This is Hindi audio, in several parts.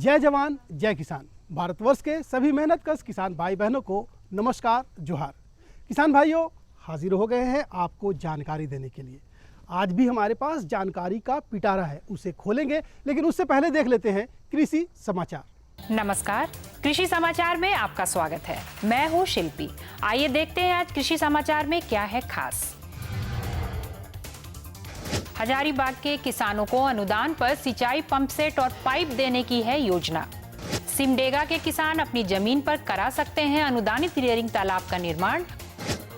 जय जवान जय किसान। भारतवर्ष के सभी मेहनतकश किसान भाई बहनों को नमस्कार जोहार। किसान भाइयों, हाजिर हो गए हैं आपको जानकारी देने के लिए। आज भी हमारे पास जानकारी का पिटारा है, उसे खोलेंगे, लेकिन उससे पहले देख लेते हैं कृषि समाचार। नमस्कार, कृषि समाचार में आपका स्वागत है। मैं हूं शिल्पी। आइए देखते हैं आज कृषि समाचार में क्या है खास। हजारीबाग के किसानों को अनुदान पर सिंचाई पंप सेट और पाइप देने की है योजना। सिमडेगा के किसान अपनी जमीन पर करा सकते हैं अनुदानित रियरिंग तालाब का निर्माण।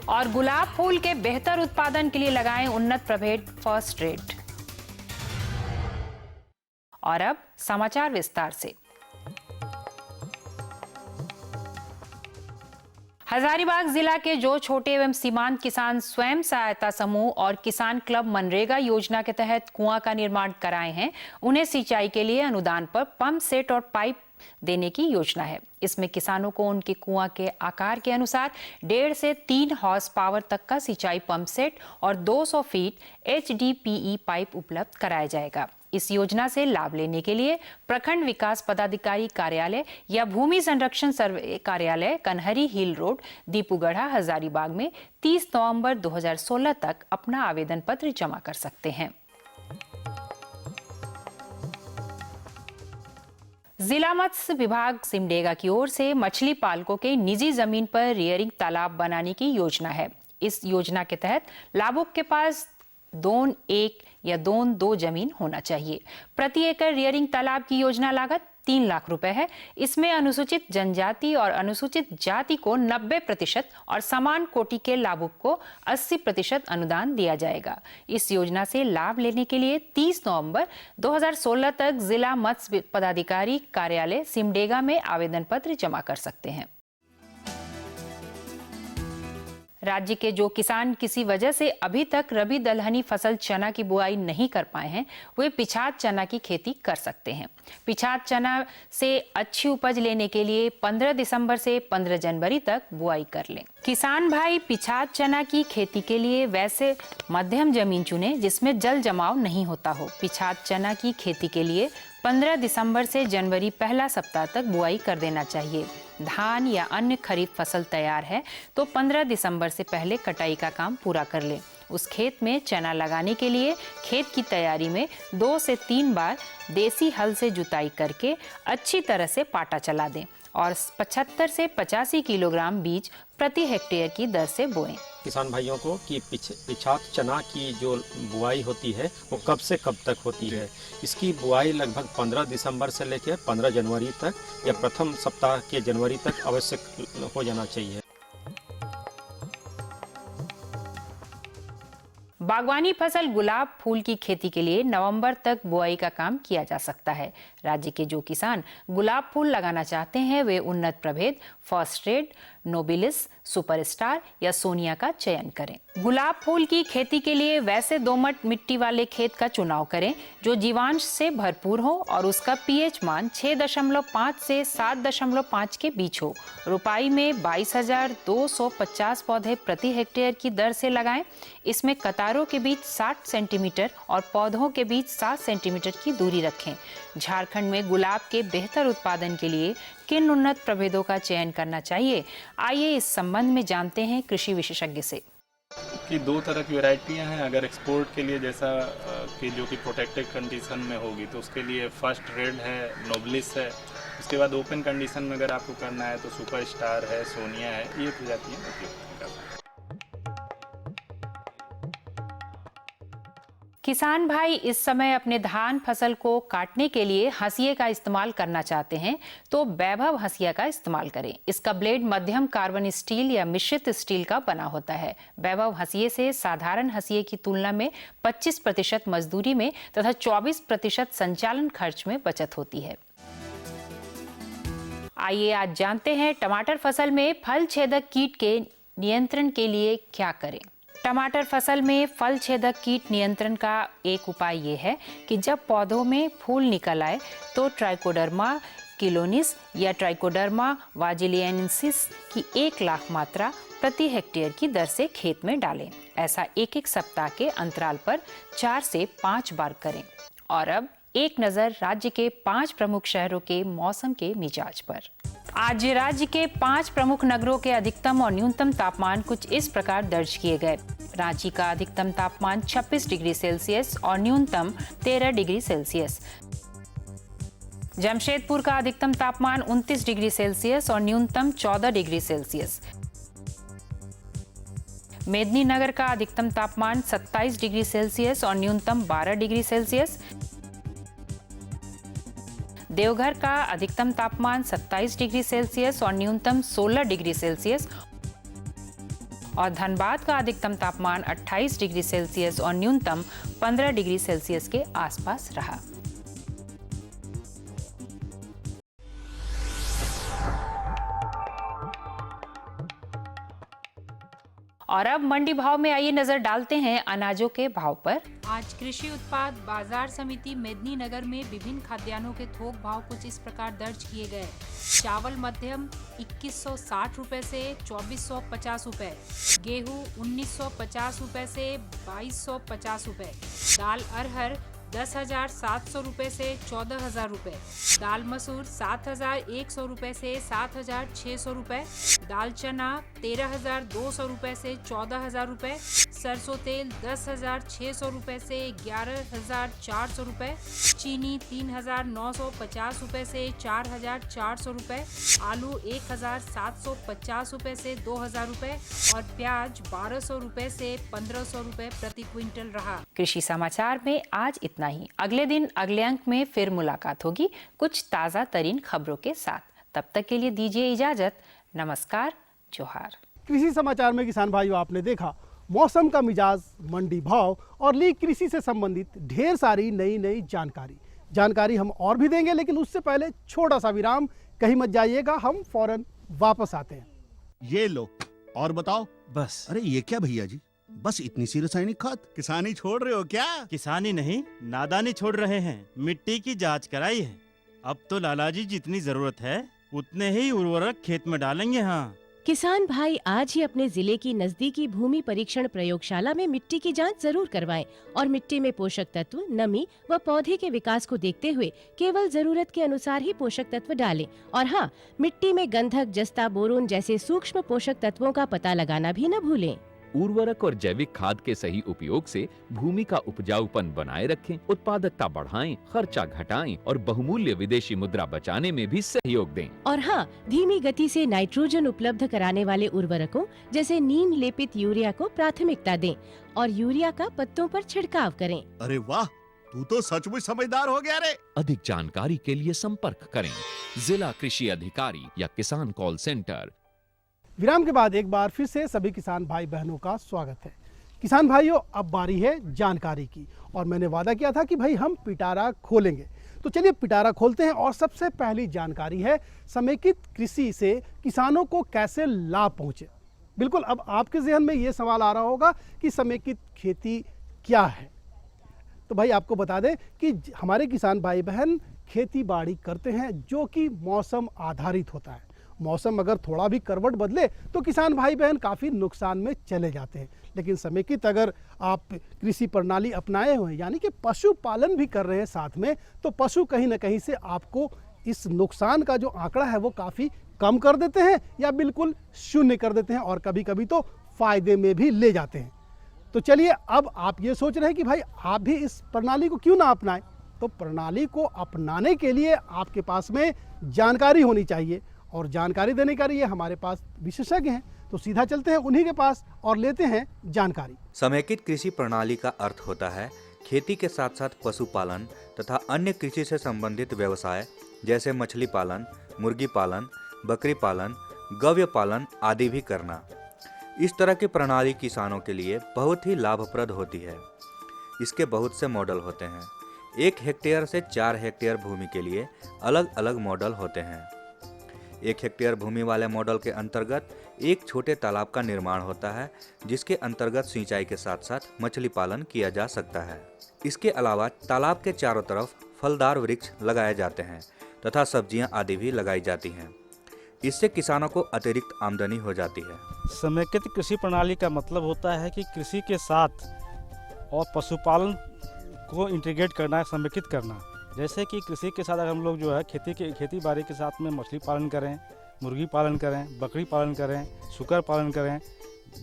और गुलाब फूल के बेहतर उत्पादन के लिए लगाएं उन्नत प्रभेद फर्स्ट रेट। और अब समाचार विस्तार से। हजारीबाग जिला के जो छोटे एवं सीमांत किसान स्वयं सहायता समूह और किसान क्लब मनरेगा योजना के तहत कुआं का निर्माण कराए हैं, उन्हें सिंचाई के लिए अनुदान पर पंप सेट और पाइप देने की योजना है। इसमें किसानों को उनके कुआं के आकार के अनुसार 1.5 से 3 हॉर्स पावर तक का सिंचाई पंप सेट और 200 फीट HDPE पाइप उपलब्ध कराया जाएगा। इस योजना से लाभ लेने के लिए प्रखंड विकास पदाधिकारी कार्यालय या भूमि संरक्षण सर्वे कार्यालय कन्हरी हिल रोड, दीपूगढ़ा, हजारीबाग में 30 नवंबर 2016 तक अपना आवेदन पत्र जमा कर सकते हैं। जिला मत्स्य विभाग सिमडेगा की ओर से मछली पालकों के निजी जमीन पर रियरिंग तालाब बनाने की योजना है। इस योजना के तहत लाभुक के पास 2-1 या 2-2 जमीन होना चाहिए। प्रति एकड़ रियरिंग तालाब की योजना लागत 3 लाख रुपए है। इसमें अनुसूचित जनजाति और अनुसूचित जाति को 90% और समान कोटि के लाभुक को 80% अनुदान दिया जाएगा। इस योजना से लाभ लेने के लिए 30 नवंबर 2016 तक जिला मत्स्य पदाधिकारी कार्यालय सिमडेगा में आवेदन पत्र जमा कर सकते हैं। राज्य के जो किसान किसी वजह से अभी तक रबी दलहनी फसल चना की बुआई नहीं कर पाए हैं, वे पिछात चना की खेती कर सकते हैं। पिछात चना से अच्छी उपज लेने के लिए 15 दिसंबर से 15 जनवरी तक बुआई कर लें। किसान भाई पिछात चना की खेती के लिए वैसे मध्यम जमीन चुनें जिसमें जल जमाव नहीं होता हो। पिछात चना की खेती के लिए 15 दिसंबर से जनवरी पहला सप्ताह तक बुआई कर देना चाहिए। धान या अन्य खरीफ फसल तैयार है तो 15 दिसंबर से पहले कटाई का काम पूरा कर लें। उस खेत में चना लगाने के लिए खेत की तैयारी में 2 से 3 बार देसी हल से जुताई करके अच्छी तरह से पाटा चला दें और 75 से 85 किलोग्राम बीज प्रति हेक्टेयर की दर से बोएं। किसान भाइयों को कि पिछात चना की जो बुआई होती है वो कब से कब तक होती है। इसकी बुआई लगभग 15 दिसंबर से लेकर 15 जनवरी तक या प्रथम सप्ताह के जनवरी तक अवश्य हो जाना चाहिए। बागवानी फसल गुलाब फूल की खेती के लिए नवंबर तक बुआई का काम किया जा सकता है। राज्य के जो किसान गुलाब फूल लगाना चाहते हैं वे उन्नत प्रभेद फर्स्ट रेट, नोबिलिस, सुपरस्टार या सोनिया का चयन करें। गुलाब फूल की खेती के लिए वैसे दोमट मिट्टी वाले खेत का चुनाव करें जो जीवांश से भरपूर हो और उसका pH मान 6.5 से 7.5 के बीच हो। रुपाई में 22,250 पौधे प्रति हेक्टेयर की दर से लगाएं। इसमें कतारों के बीच 60 सेंटीमीटर और पौधों के बीच 7 सेंटीमीटर की दूरी रखें। झारखंड में गुलाब के बेहतर उत्पादन के लिए किन उन्नत प्रभेदों का चयन करना चाहिए, आइए इस संबंध में जानते हैं कृषि विशेषज्ञ से। कि 2 तरह की वैरायटियां हैं। अगर एक्सपोर्ट के लिए जैसा कि जो कि प्रोटेक्टेड कंडीशन में होगी तो उसके लिए फर्स्ट रेड है, नोबलिस है। उसके बाद ओपन कंडीशन में अगर आपको करना है तो सुपरस्टार है, सोनिया है, ये प्रजातियां उपयुक्त हैं। किसान भाई इस समय अपने धान फसल को काटने के लिए हंसिये का इस्तेमाल करना चाहते हैं तो वैभव हंसिया का इस्तेमाल करें। इसका ब्लेड मध्यम कार्बन स्टील या मिश्रित स्टील का बना होता है। वैभव हंसिये से साधारण हंसिये की तुलना में 25% मजदूरी में तथा 24% संचालन खर्च में बचत होती है। आइए आज जानते हैं टमाटर फसल में फल छेदक कीट के नियंत्रण के लिए क्या करें। टमाटर फसल में फल छेदक कीट नियंत्रण का एक उपाय ये है कि जब पौधों में फूल निकल आए तो ट्राइकोडर्मा किलोनिस या ट्राइकोडर्मा वाजिलियनेंसिस की 1 लाख मात्रा प्रति हेक्टेयर की दर से खेत में डालें। ऐसा 1-1 सप्ताह के अंतराल पर 4 से 5 बार करें। और अब एक नजर राज्य के 5 प्रमुख शहरों के मौसम के मिजाज पर। आज राज्य के 5 प्रमुख नगरों के अधिकतम और न्यूनतम तापमान कुछ इस प्रकार दर्ज किए गए। रांची का अधिकतम तापमान 26 डिग्री सेल्सियस और न्यूनतम 13 डिग्री सेल्सियस। जमशेदपुर का अधिकतम तापमान 29 डिग्री सेल्सियस और न्यूनतम 14 डिग्री सेल्सियस। मेदिनीनगर का अधिकतम तापमान 27 डिग्री सेल्सियस और न्यूनतम 12 डिग्री सेल्सियस। देवघर का अधिकतम तापमान 27 डिग्री सेल्सियस और न्यूनतम 16 डिग्री सेल्सियस और धनबाद का अधिकतम तापमान 28 डिग्री सेल्सियस और न्यूनतम 15 डिग्री सेल्सियस के आसपास रहा। और अब मंडी भाव में आइए नजर डालते हैं अनाजों के भाव पर। आज कृषि उत्पाद बाजार समिति मेदिनीनगर में विभिन्न खाद्यान्नों के थोक भाव कुछ इस प्रकार दर्ज किए गए। चावल मध्यम 2160 रुपए से 2450 रुपए, गेहूं 1950 रुपए से 2250 रुपए, दाल अरहर 10,700 रुपए से 14,000 रुपए, दाल मसूर 7,100 रुपए से 7,600 रुपए, दाल चना 13,200 रुपए से 14,000 रुपए, सरसों तेल 10,600 रुपए से 11,400 रुपए, चीनी 3,950 रुपए से 4,400 रुपए, आलू 1,750 रुपए से 2,000 रुपए और प्याज 1,200 रुपए से 1,500 रुपए प्रति क्विंटल रहा। कृषि समाचार में आज इतना ही। अगले दिन अगले अंक में फिर मुलाकात होगी कुछ ताजा तरीन खबरों के साथ। तब तक के लिए दीजिए इजाजत। नमस्कार, जोहार। कृषि समाचार में किसान भाइयों, आपने देखा मौसम का मिजाज, मंडी भाव और ली कृषि से संबंधित ढेर सारी नई जानकारी हम और भी देंगे, लेकिन उससे पहले छोटा सा विराम। कहीं मत जाइएगा, हम फौरन वापस आते हैं। ये लो और बताओ। बस। अरे ये क्या भैया जी, बस इतनी सी रासायनिक खाद? किसानी छोड़ रहे हो क्या? किसानी नहीं, नादानी छोड़ रहे हैं। मिट्टी की जांच कराई है। अब तो लालाजी जितनी जरूरत है उतने ही उर्वरक खेत में डालेंगे। हाँ किसान भाई आज ही अपने जिले की नजदीकी भूमि परीक्षण प्रयोगशाला में मिट्टी की जांच जरूर करवाएं और मिट्टी में पोषक तत्व, नमी व पौधे के विकास को देखते हुए केवल जरूरत के अनुसार ही पोषक तत्व डालें। और हाँ, मिट्टी में गंधक, जस्ता, बोरोन जैसे सूक्ष्म पोषक तत्वों का पता लगाना भी न भूलें। उर्वरक और जैविक खाद के सही उपयोग से भूमि का उपजाऊपन बनाए रखें, उत्पादकता बढ़ाएं, खर्चा घटाएं और बहुमूल्य विदेशी मुद्रा बचाने में भी सहयोग दें। और हाँ, धीमी गति से नाइट्रोजन उपलब्ध कराने वाले उर्वरकों जैसे नीम लेपित यूरिया को प्राथमिकता दें और यूरिया का पत्तों पर छिड़काव करें। अरे वाह, तू तो सचमुच समझदार हो गया रे। अधिक जानकारी के लिए संपर्क करें जिला कृषि अधिकारी या किसान कॉल सेंटर। विराम के बाद एक बार फिर से सभी किसान भाई बहनों का स्वागत है। किसान भाइयों, अब बारी है जानकारी की और मैंने वादा किया था कि भाई हम पिटारा खोलेंगे, तो चलिए पिटारा खोलते हैं। और सबसे पहली जानकारी है समेकित कृषि से किसानों को कैसे लाभ पहुंचे। बिल्कुल, अब आपके जहन में ये सवाल आ रहा होगा कि समेकित खेती क्या है। तो भाई आपको बता दें कि हमारे किसान भाई बहन खेती बाड़ी करते हैं जो कि मौसम आधारित होता है। मौसम अगर थोड़ा भी करवट बदले तो किसान भाई बहन काफ़ी नुकसान में चले जाते हैं। लेकिन समेकित अगर आप कृषि प्रणाली अपनाए हुए हैं, यानी कि पशुपालन भी कर रहे हैं साथ में, तो पशु कहीं ना कहीं से आपको इस नुकसान का जो आंकड़ा है वो काफ़ी कम कर देते हैं या बिल्कुल शून्य कर देते हैं और कभी कभी तो फायदे में भी ले जाते हैं। तो चलिए, अब आप ये सोच रहे हैं कि भाई आप भी इस प्रणाली को क्यों ना अपनाएं। तो प्रणाली को अपनाने के लिए आपके पास में जानकारी होनी चाहिए और जानकारी देने के लिए हमारे पास विशेषज्ञ हैं। तो सीधा चलते हैं उन्हीं के पास और लेते हैं जानकारी। समेकित कृषि प्रणाली का अर्थ होता है खेती के साथ साथ पशुपालन तथा अन्य कृषि से संबंधित व्यवसाय जैसे मछली पालन, मुर्गी पालन, बकरी पालन, गव्य पालन आदि भी करना। इस तरह की प्रणाली किसानों के लिए बहुत ही लाभप्रद होती है। इसके बहुत से मॉडल होते हैं। 1 हेक्टेयर से 4 हेक्टेयर भूमि के लिए अलग अलग मॉडल होते हैं। 1 हेक्टेयर भूमि वाले मॉडल के अंतर्गत एक छोटे तालाब का निर्माण होता है, जिसके अंतर्गत सिंचाई के साथ साथ मछली पालन किया जा सकता है। इसके अलावा तालाब के चारों तरफ फलदार वृक्ष लगाए जाते हैं तथा सब्जियां आदि भी लगाई जाती हैं। इससे किसानों को अतिरिक्त आमदनी हो जाती है। समेकित कृषि प्रणाली का मतलब होता है कि कृषि के साथ और पशुपालन को इंटीग्रेट करना, समेकित करना। जैसे कि कृषि के साथ अगर हम लोग जो है खेती बाड़ी के साथ में मछली पालन करें, मुर्गी पालन करें, बकरी पालन करें, सूकर पालन करें,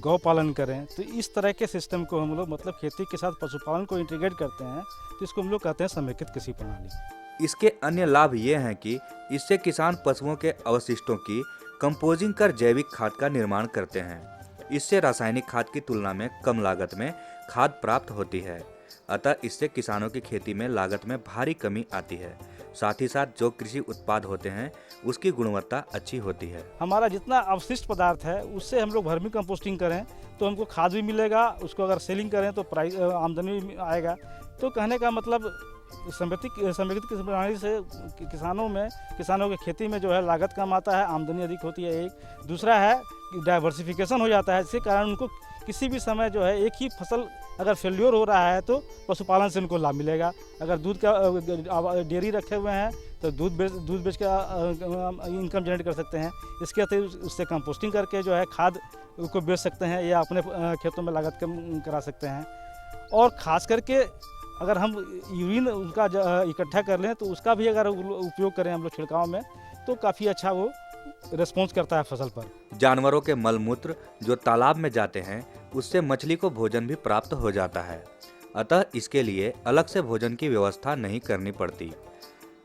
गौ पालन करें, तो इस तरह के सिस्टम को हम लोग मतलब खेती के साथ पशुपालन को इंटीग्रेट करते हैं, तो इसको हम लोग कहते हैं समेकित कृषि प्रणाली। इसके अन्य लाभ ये हैं कि इससे किसान पशुओं के अवशिष्टों की कंपोजिंग कर जैविक खाद का निर्माण करते हैं। इससे रासायनिक खाद की तुलना में कम लागत में खाद प्राप्त होती है, अतः इससे किसानों की खेती में लागत में भारी कमी आती है। साथ ही साथ जो कृषि उत्पाद होते हैं उसकी गुणवत्ता अच्छी होती है। हमारा जितना अवशिष्ट पदार्थ है उससे हम लोग वर्मी कंपोस्टिंग करें तो हमको खाद भी मिलेगा, उसको अगर सेलिंग करें तो प्राइस आमदनी भी आएगा। तो कहने का मतलब समेकित कृषि प्रणाली से किसानों की खेती में जो है लागत कम आता है, आमदनी अधिक होती है। एक दूसरा है डाइवर्सिफिकेशन हो जाता है, इसके कारण उनको किसी भी समय जो है एक ही फसल अगर फेल्योर हो रहा है तो पशुपालन से उनको लाभ मिलेगा। अगर दूध का डेयरी रखे हुए हैं तो दूध बेच के इनकम जनरेट कर सकते हैं। इसके अतिरिक्त उससे कंपोस्टिंग करके जो है खाद को बेच सकते हैं या अपने खेतों में लागत कम करा सकते हैं। और ख़ास करके अगर हम यूरिन उनका इकट्ठा कर लें तो उसका भी अगर उपयोग करें हम लोग छिड़काव में तो काफ़ी अच्छा वो रिस्पॉन्स करता है फसल पर। जानवरों के मल मूत्र जो तालाब में जाते हैं उससे मछली को भोजन भी प्राप्त हो जाता है, अतः इसके लिए अलग से भोजन की व्यवस्था नहीं करनी पड़ती।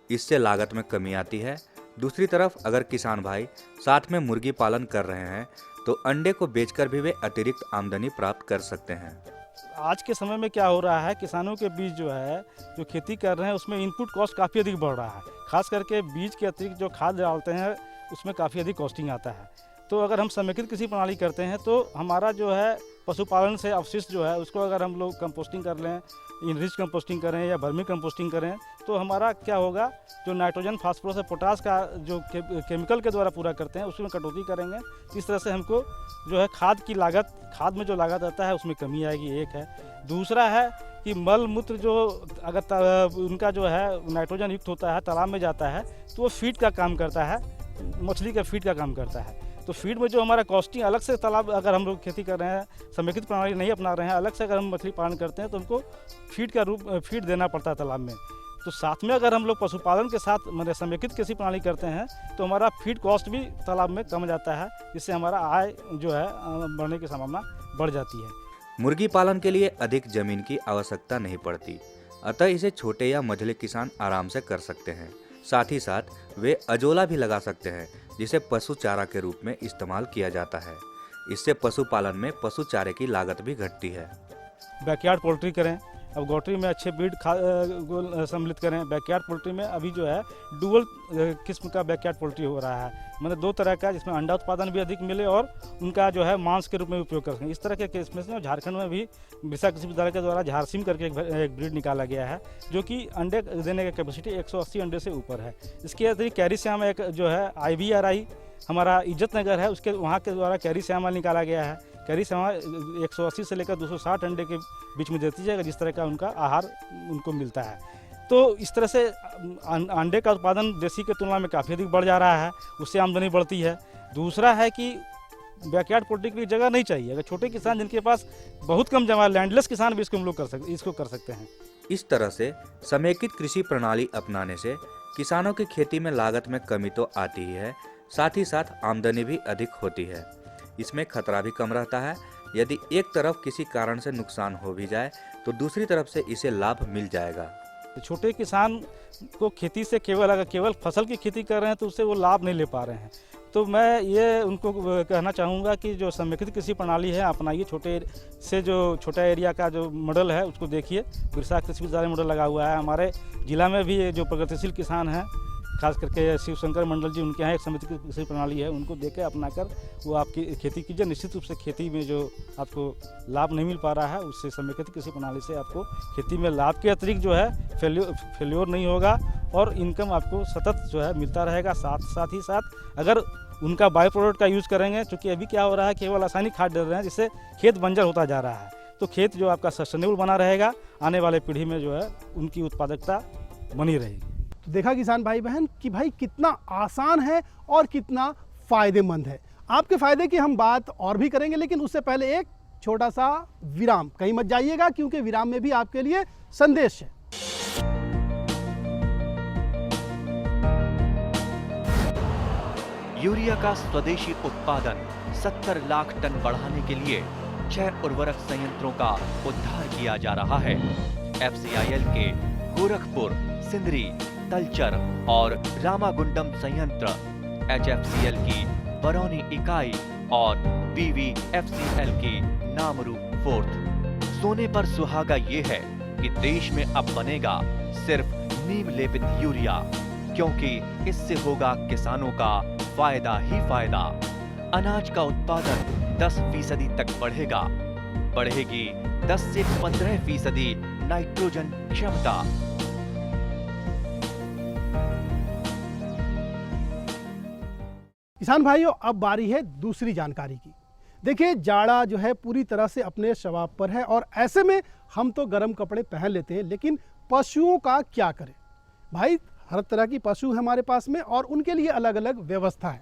इससे लागत में कमी आती है। दूसरी तरफ अगर किसान भाई साथ में मुर्गी पालन कर रहे हैं तो अंडे को बेचकर भी वे अतिरिक्त आमदनी प्राप्त कर सकते हैं। आज के समय में क्या हो रहा है, किसानों के बीच जो है जो खेती कर रहे हैं उसमें इनपुट कॉस्ट काफ़ी अधिक बढ़ रहा है। खास करके बीज के अतिरिक्त जो खाद डालते हैं उसमें काफ़ी अधिक कॉस्टिंग आता है। तो अगर हम समेकित कृषि प्रणाली करते हैं तो हमारा जो है पशुपालन से अवशिष्ट जो है उसको अगर हम लोग कंपोस्टिंग कर लें, इनरिच कंपोस्टिंग करें या वर्मी कंपोस्टिंग करें तो हमारा क्या होगा, जो नाइट्रोजन, फास्फोरस और पोटास का जो केमिकल के द्वारा पूरा करते हैं उसमें कटौती करेंगे। इस तरह से हमको जो है खाद में जो लागत आता है उसमें कमी आएगी, एक है। दूसरा है कि मल मूत्र जो अगर उनका जो है नाइट्रोजन युक्त होता है तालाब में जाता है तो वो फीड का काम करता है, मछली का फीड का काम करता है। तो फीड में जो हमारा कॉस्टिंग अलग से तालाब अगर हम लोग खेती कर रहे हैं, समेकित प्रणाली नहीं अपना रहे हैं, अलग से अगर हम मछली पालन करते हैं तो हमको फीड देना पड़ता है तालाब में। तो साथ में अगर हम लोग पशुपालन के साथ मतलब समेकित कृषि प्रणाली करते हैं तो हमारा फीड कॉस्ट भी तालाब में कम जाता है, जिससे हमारा आय जो है बढ़ने की संभावना बढ़ जाती है। मुर्गी पालन के लिए अधिक जमीन की आवश्यकता नहीं पड़ती, अतः इसे छोटे या मझले किसान आराम से कर सकते हैं। साथ ही साथ वे अजोला भी लगा सकते हैं जिसे पशु चारा के रूप में इस्तेमाल किया जाता है। इससे पशुपालन में पशु चारे की लागत भी घटती है। बैकयार्ड पोल्ट्री करें, अब गौट्री में अच्छे ब्रीड को सम्मिलित करें। बैकयार्ड पोल्ट्री में अभी जो है डुअल किस्म का बैकयार्ड पोल्ट्री हो रहा है, मतलब दो तरह का, जिसमें अंडा उत्पादन भी अधिक मिले और उनका जो है मांस के रूप में उपयोग कर सकें। इस तरह के केस में से झारखंड में भी बिरसा कृषि विद्यालय के द्वारा झारसिम करके एक ब्रीड निकाला गया है जो कि अंडे देने की कैपेसिटी 180 अंडे से ऊपर है। इसके अतिरिक्त कैरी श्याम एक जो है IVRI हमारा इज्जत नगर है उसके वहाँ के द्वारा कैरी श्यामा निकाला गया है। कैरी श्यामा 180 से लेकर 260 अंडे के बीच में देती जाएगा, जिस तरह का उनका आहार उनको मिलता है। तो इस तरह से अंडे का उत्पादन देसी के तुलना में काफ़ी अधिक बढ़ जा रहा है, उससे आमदनी बढ़ती है। दूसरा है कि बैकयार्ड पोल्ट्री के लिए जगह नहीं चाहिए। अगर छोटे किसान जिनके पास बहुत कम जगह, लैंडलेस किसान भी इसको कर सकते हैं। इस तरह से समेकित कृषि प्रणाली अपनाने से किसानों की खेती में लागत में कमी तो आती ही है, साथ ही साथ आमदनी भी अधिक होती है। इसमें खतरा भी कम रहता है। यदि एक तरफ किसी कारण से नुकसान हो भी जाए तो दूसरी तरफ से इसे लाभ मिल जाएगा। छोटे किसान को खेती से केवल फसल की खेती कर रहे हैं तो उससे वो लाभ नहीं ले पा रहे हैं। तो मैं ये उनको कहना चाहूँगा कि जो समेकित कृषि प्रणाली है अपनाइए। छोटा एरिया का जो मॉडल है उसको देखिए। बिरसा कृषि विद्यालय मॉडल लगा हुआ है हमारे जिला में भी। जो प्रगतिशील किसान हैं, खास करके शिव शंकर मंडल जी, उनके यहाँ एक समेकित कृषि प्रणाली है, उनको देख के अपनाकर वो आपकी खेती कीजिए। निश्चित रूप से खेती में जो आपको लाभ नहीं मिल पा रहा है उससे समेकित कृषि प्रणाली से आपको खेती में लाभ के अतिरिक्त जो है फेल्योर नहीं होगा और इनकम आपको सतत जो है मिलता रहेगा। साथ ही साथ अगर उनका बायो प्रोडक्ट का यूज़ करेंगे, क्योंकि अभी क्या हो रहा है केवल रासायनिक खाद डाल रहे हैं जिससे खेत बंजर होता जा रहा है, तो खेत जो आपका सस्टेनेबल बना रहेगा, आने वाले पीढ़ी में जो है उनकी उत्पादकता बनी रहेगी। तो देखा किसान भाई बहन कि भाई कितना आसान है और कितना फ़ायदेमंद है। आपके फ़ायदे की हम बात और भी करेंगे, लेकिन उससे पहले एक छोटा सा विराम। कहीं मत जाइएगा क्योंकि विराम में भी आपके लिए संदेश है। यूरिया का स्वदेशी उत्पादन 70 लाख टन बढ़ाने के लिए 6 उर्वरक संयंत्रों का उद्धार किया जा रहा है। FCIL के गोरखपुर, सिंदरी, तलचर और रामागुंडम संयंत्र, HFCL की बरौनी इकाई और BVFCL की नामरू फोर्थ। सोने पर सुहागा ये है कि देश में अब बनेगा सिर्फ नीम लेपित यूरिया, क्योंकि इससे होगा किसानों का फायदा ही फायदा। अनाज का उत्पादन 10% तक बढ़ेगा, बढ़ेगी 10 से 15% नाइट्रोजन क्षमता। किसान भाइयों, अब बारी है दूसरी जानकारी की। देखिए, जाड़ा जो है पूरी तरह से अपने शवाब पर है और ऐसे में हम तो गर्म कपड़े पहन लेते हैं, लेकिन पशुओं का क्या करें भाई? हर तरह की पशु है हमारे पास में और उनके लिए अलग अलग व्यवस्था है।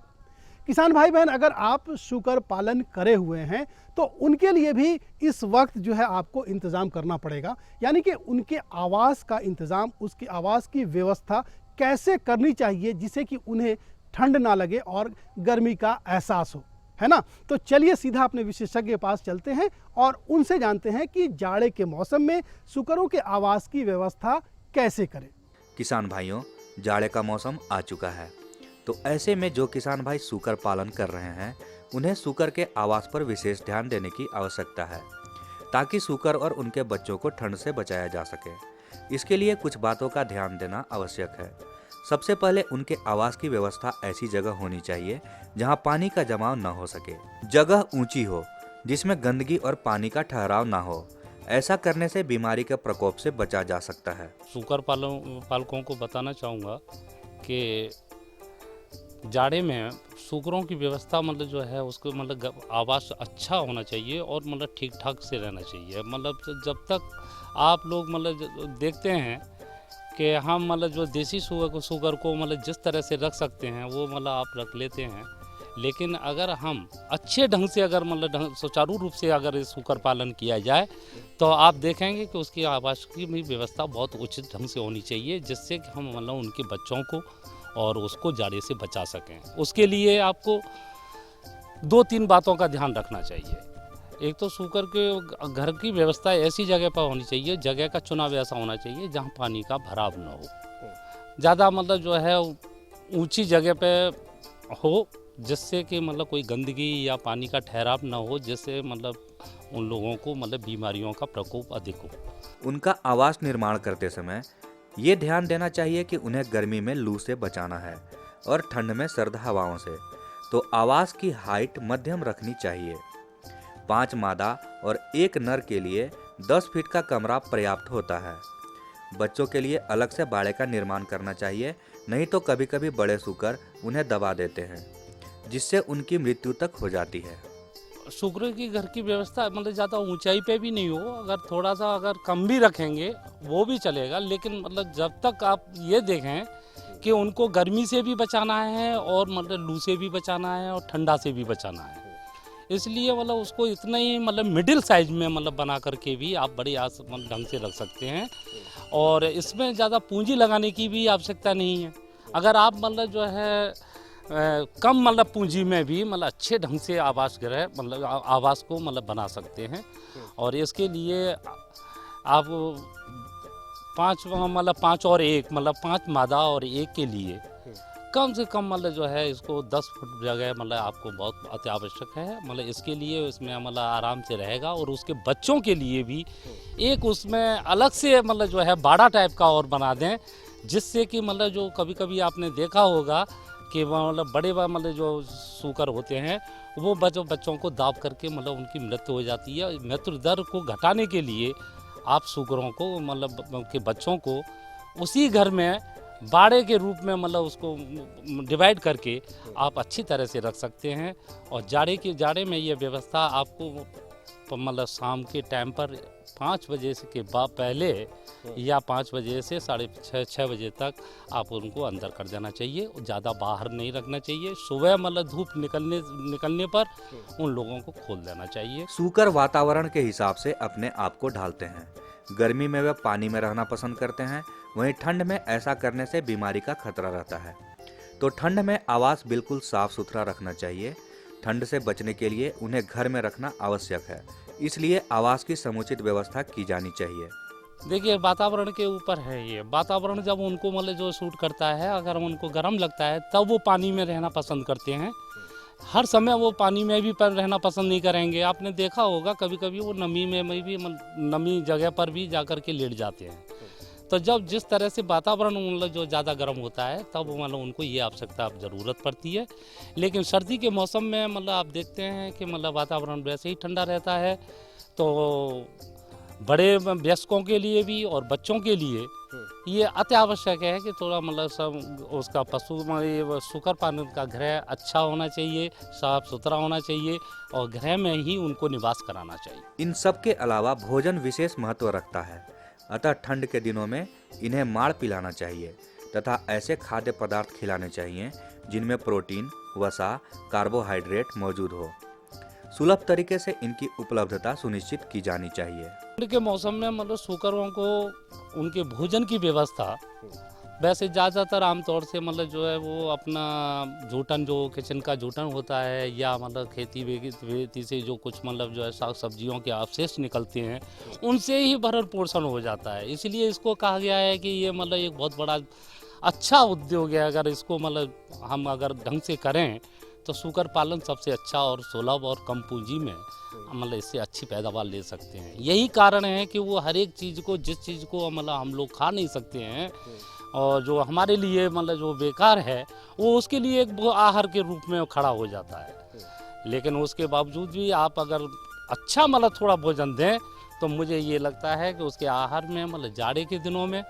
किसान भाई बहन, अगर आप शूकर पालन करे हुए हैं तो उनके लिए भी इस वक्त जो है आपको इंतज़ाम करना पड़ेगा, यानी कि उनके आवास का इंतज़ाम, उसकी आवास की व्यवस्था कैसे करनी चाहिए जिससे कि उन्हें ठंड ना लगे और गर्मी का एहसास हो, है ना? तो चलिए सीधा अपने विशेषज्ञ के पास चलते हैं और उनसे जानते हैं कि जाड़े के मौसम में सूकरों के आवास की व्यवस्था कैसे करें। किसान भाइयों, जाड़े का मौसम आ चुका है, तो ऐसे में जो किसान भाई सूकर पालन कर रहे हैं उन्हें सूकर के आवास पर विशेष ध्यान देने की आवश्यकता है, ताकि सूकर और उनके बच्चों को ठंड से बचाया जा सके। इसके लिए कुछ बातों का ध्यान देना आवश्यक है। सबसे पहले उनके आवास की व्यवस्था ऐसी जगह होनी चाहिए जहां पानी का जमाव न हो सके। जगह ऊंची हो जिसमें गंदगी और पानी का ठहराव न हो। ऐसा करने से बीमारी के प्रकोप से बचा जा सकता है। सूकर पालकों को बताना चाहूँगा कि जाड़े में सूकरों की व्यवस्था मतलब जो है उसको मतलब आवास अच्छा होना चाहिए और मतलब ठीक ठाक से रहना चाहिए। मतलब जब तक आप लोग मतलब देखते हैं कि हम मतलब जो देसी सूकर को मतलब जिस तरह से रख सकते हैं वो मतलब आप रख लेते हैं, लेकिन अगर हम अच्छे ढंग से अगर मतलब सुचारू रूप से अगर इस सूकर पालन किया जाए तो आप देखेंगे कि उसकी आवास की भी व्यवस्था बहुत उचित ढंग से होनी चाहिए, जिससे कि हम मतलब उनके बच्चों को और उसको जाड़े से बचा सकें। उसके लिए आपको 2-3 बातों का ध्यान रखना चाहिए। एक तो सूकर के घर की व्यवस्था ऐसी जगह पर होनी चाहिए, जगह का चुनाव ऐसा होना चाहिए जहाँ पानी का भराव न हो। ज़्यादा मतलब जो है ऊंची जगह पे हो, जिससे कि मतलब कोई गंदगी या पानी का ठहराव न हो, जिससे मतलब उन लोगों को मतलब बीमारियों का प्रकोप अधिक हो। उनका आवास निर्माण करते समय ये ध्यान देना चाहिए कि उन्हें गर्मी में लू से बचाना है और ठंड में सर्द हवाओं से। तो आवास की हाइट मध्यम रखनी चाहिए। 5 मादा और 1 नर के लिए 10 फीट का कमरा पर्याप्त होता है। बच्चों के लिए अलग से बाड़े का निर्माण करना चाहिए, नहीं तो कभी कभी बड़े सूकर उन्हें दबा देते हैं, जिससे उनकी मृत्यु तक हो जाती है। सूकरों की घर की व्यवस्था मतलब ज़्यादा ऊंचाई पे भी नहीं हो, अगर थोड़ा सा अगर कम भी रखेंगे वो भी चलेगा, लेकिन मतलब जब तक आप ये देखें कि उनको गर्मी से भी बचाना है और मतलब लू से भी बचाना है और ठंडा से भी बचाना है, इसलिए मतलब उसको इतना ही मतलब मिडिल साइज में मतलब बना करके भी आप बड़े ढंग से रख सकते हैं और इसमें ज़्यादा पूंजी लगाने की भी आवश्यकता नहीं है। अगर आप मतलब जो है कम मतलब पूंजी में भी मतलब अच्छे ढंग से आवास गृह मतलब आवास को मतलब बना सकते हैं और इसके लिए आप 5 और 1 मतलब 5 मादा और 1 के लिए कम से कम मतलब जो है इसको 10 फुट जगह मतलब आपको बहुत अति आवश्यक है। मतलब इसके लिए इसमें मतलब आराम से रहेगा और उसके बच्चों के लिए भी एक उसमें अलग से मतलब जो है बाड़ा टाइप का और बना दें, जिससे कि मतलब जो कभी कभी आपने देखा होगा कि मतलब बड़े मतलब जो सूकर होते हैं वो बच्चों को दाब करके मतलब उनकी मृत्यु हो जाती है। मृत्यु दर को घटाने के लिए आप सूकरों को मतलब के बच्चों को उसी घर में बाड़े के रूप में मतलब उसको डिवाइड करके आप अच्छी तरह से रख सकते हैं। और जाड़े में ये व्यवस्था आपको मतलब शाम के टाइम पर 5 बजे से के बाद पहले या 5 बजे से 6:30 बजे तक आप उनको अंदर कर देना चाहिए, ज़्यादा बाहर नहीं रखना चाहिए। सुबह मतलब धूप निकलने पर उन लोगों को खोल देना चाहिए। सूकर वातावरण के हिसाब से अपने आप को ढालते हैं। गर्मी में वे पानी में रहना पसंद करते हैं, वहीं ठंड में ऐसा करने से बीमारी का खतरा रहता है। तो ठंड में आवास बिल्कुल साफ सुथरा रखना चाहिए। ठंड से बचने के लिए उन्हें घर में रखना आवश्यक है, इसलिए आवास की समुचित व्यवस्था की जानी चाहिए। देखिए वातावरण के ऊपर है ये। वातावरण जब उनको मतलब जो सूट करता है, अगर उनको गर्म लगता है तब वो पानी में रहना पसंद करते हैं। हर समय वो पानी में भी पर रहना पसंद नहीं करेंगे। आपने देखा होगा कभी कभी वो नमी में भी नमी जगह पर भी जाकर के लेट जाते हैं। तो जब जिस तरह से वातावरण मतलब जो ज़्यादा गर्म होता है तब मतलब उनको ये आवश्यकता अब ज़रूरत पड़ती है। लेकिन सर्दी के मौसम में मतलब आप देखते हैं कि मतलब वातावरण वैसे ही ठंडा रहता है। तो बड़े वयस्कों के लिए भी और बच्चों के लिए ये अति आवश्यक है कि थोड़ा मतलब सब उसका सूकर पालन का गृह अच्छा होना चाहिए, साफ सुथरा होना चाहिए और गृह में ही उनको निवास कराना चाहिए। इन सब के अलावा भोजन विशेष महत्व रखता है, अतः ठंड के दिनों में इन्हें माड़ पिलाना चाहिए तथा ऐसे खाद्य पदार्थ खिलाने चाहिए जिनमें प्रोटीन, वसा, कार्बोहाइड्रेट मौजूद हो। सुलभ तरीके से इनकी उपलब्धता सुनिश्चित की जानी चाहिए। ठंड के मौसम में मतलब सूकरों को उनके भोजन की व्यवस्था वैसे ज़्यादातर आमतौर से मतलब जो है वो अपना जूठन, जो किचन का जूठन होता है या मतलब खेती से जो कुछ मतलब जो है साग सब्जियों के अवशेष निकलते हैं उनसे ही भरण पोषण हो जाता है। इसलिए इसको कहा गया है कि ये मतलब एक बहुत बड़ा अच्छा उद्योग है। अगर इसको मतलब हम अगर ढंग से करें तो सूकर पालन सबसे अच्छा और सुलभ और कम पूंजी में मतलब इससे अच्छी पैदावार ले सकते हैं। यही कारण है कि वो हर एक चीज़ को, जिस चीज़ को मतलब हम लोग खा नहीं सकते हैं और जो हमारे लिए मतलब जो बेकार है वो उसके लिए एक आहार के रूप में खड़ा हो जाता है। लेकिन उसके बावजूद भी आप अगर अच्छा मतलब थोड़ा भोजन दें तो मुझे ये लगता है कि उसके आहार में मतलब जाड़े के दिनों में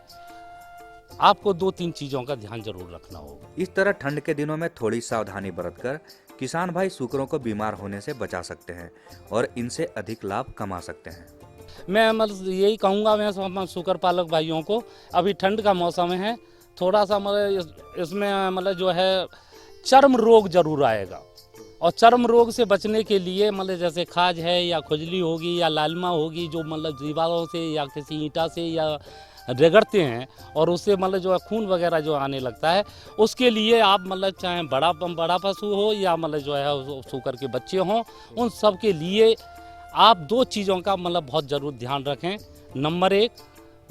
आपको 2-3 चीज़ों का ध्यान जरूर रखना होगा। इस तरह ठंड के दिनों में थोड़ी सावधानी बरतकर किसान भाई सूकरों को बीमार होने से बचा सकते हैं और इनसे अधिक लाभ कमा सकते हैं। मैं मतलब यही कहूँगा मैं सूकर पालक भाइयों को, अभी ठंड का मौसम है, थोड़ा सा मतलब इसमें मतलब जो है चर्म रोग जरूर आएगा और चर्म रोग से बचने के लिए मतलब जैसे खाज है या खुजली होगी या लालिमा होगी जो मतलब दीवारों से या किसी ईंटा से या रगड़ते हैं और उससे मतलब जो है खून वगैरह जो आने लगता है, उसके लिए आप मतलब चाहे बड़ा पशु हो या मतलब जो है सूकर के बच्चे हों, उन सब के लिए आप 2 चीज़ों का मतलब बहुत ज़रूर ध्यान रखें। नंबर 1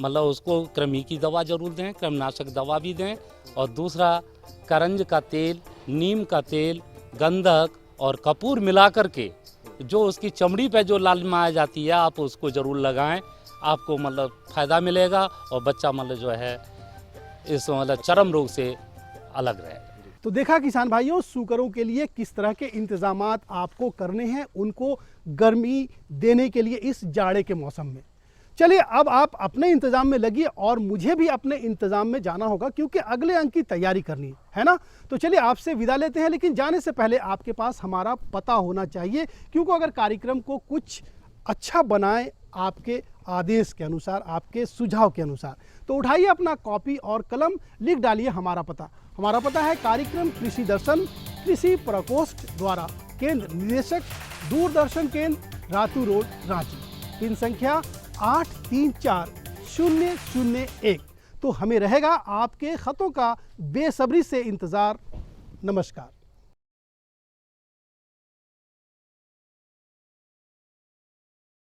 मतलब उसको कृमि की दवा ज़रूर दें, कृमिनाशक दवा भी दें, और दूसरा करंज का तेल, नीम का तेल, गंधक और कपूर मिला करके जो उसकी चमड़ी पे जो लालिमा आ जाती है आप उसको ज़रूर लगाएं। आपको मतलब फ़ायदा मिलेगा और बच्चा मतलब जो है इस मतलब चर्म रोग से अलग रहेगा। तो देखा किसान भाइयों, सूकरों के लिए किस तरह के इंतजामात आपको करने हैं उनको गर्मी देने के लिए इस जाड़े के मौसम में। चलिए अब आप अपने इंतजाम में लगिए और मुझे भी अपने इंतजाम में जाना होगा क्योंकि अगले अंक की तैयारी करनी है ना। तो चलिए आपसे विदा लेते हैं, लेकिन जाने से पहले आपके पास हमारा पता होना चाहिए, क्योंकि अगर कार्यक्रम को कुछ अच्छा बनाए आपके आदेश के अनुसार, आपके सुझाव के अनुसार, तो उठाइए अपना कॉपी और कलम, लिख डालिए हमारा पता। हमारा पता है कार्यक्रम कृषि दर्शन, कृषि प्रकोष्ठ द्वारा, केंद्र निदेशक, दूरदर्शन केंद्र, रातू रोड, रांची, पिन संख्या 834001। तो हमें रहेगा आपके खतों का बेसब्री से इंतजार। नमस्कार।